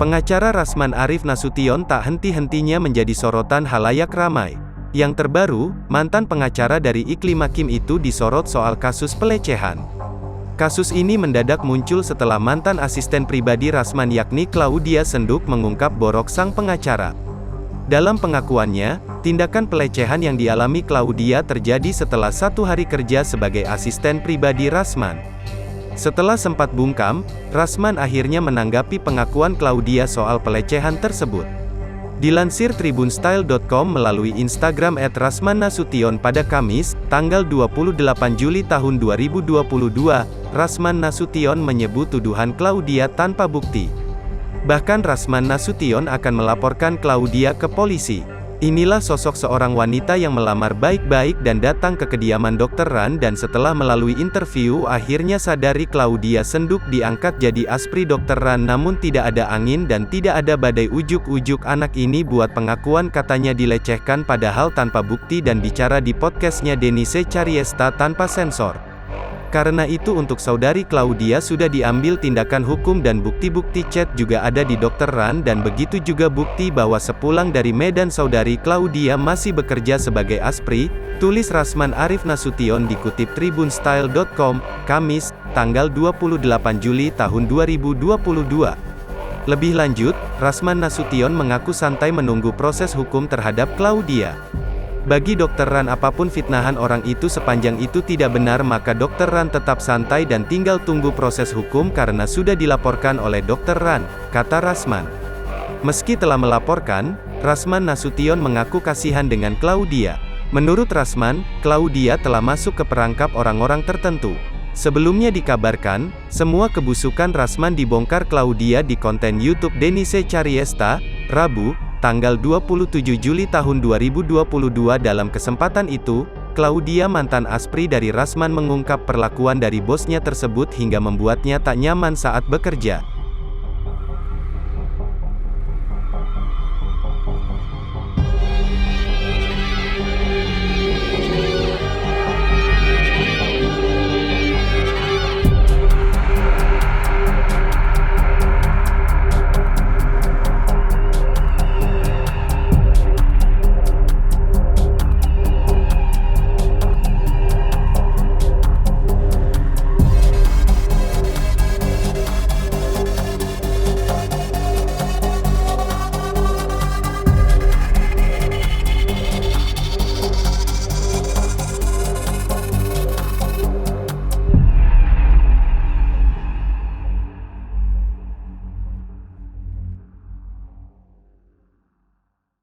Pengacara Rasman Arif Nasution tak henti-hentinya menjadi sorotan halayak ramai. Yang terbaru, mantan pengacara dari Iklim Hakim itu disorot soal kasus pelecehan. Kasus ini mendadak muncul setelah mantan asisten pribadi Rasman yakni Claudia Senduk mengungkap borok sang pengacara. Dalam pengakuannya, tindakan pelecehan yang dialami Claudia terjadi setelah 1 hari kerja sebagai asisten pribadi Rasman. Setelah sempat bungkam, Rasman akhirnya menanggapi pengakuan Claudia soal pelecehan tersebut. Dilansir tribunstyle.com melalui Instagram @rasmannasution pada Kamis, tanggal 28 Juli tahun 2022, Rasman Nasution menyebut tuduhan Claudia tanpa bukti. Bahkan Rasman Nasution akan melaporkan Claudia ke polisi. Inilah sosok seorang wanita yang melamar baik-baik dan datang ke kediaman Dr. Ran dan setelah melalui interview akhirnya sadari Claudia Senduk diangkat jadi aspri Dr. Ran namun tidak ada angin dan tidak ada badai ujuk-ujuk anak ini buat pengakuan katanya dilecehkan padahal tanpa bukti dan bicara di podcastnya Denise Cariesta tanpa sensor. Karena itu untuk saudari Claudia sudah diambil tindakan hukum dan bukti-bukti chat juga ada di Dr. Ran dan begitu juga bukti bahwa sepulang dari Medan saudari Claudia masih bekerja sebagai aspri, tulis Rasman Arif Nasution dikutip tribunstyle.com, Kamis, tanggal 28 Juli tahun 2022. Lebih lanjut, Rasman Nasution mengaku santai menunggu proses hukum terhadap Claudia. Bagi Dr. Ran apapun fitnahan orang itu sepanjang itu tidak benar maka Dr. Ran tetap santai dan tinggal tunggu proses hukum karena sudah dilaporkan oleh Dr. Ran, kata Rasman. Meski telah melaporkan, Rasman Nasution mengaku kasihan dengan Claudia. Menurut Rasman, Claudia telah masuk ke perangkap orang-orang tertentu. Sebelumnya dikabarkan, semua kebusukan Rasman dibongkar Claudia di konten YouTube Denise Cariesta, Rabu, tanggal 27 Juli tahun 2022. Dalam kesempatan itu, Claudia mantan aspri dari Rasman mengungkap perlakuan dari bosnya tersebut hingga membuatnya tak nyaman saat bekerja.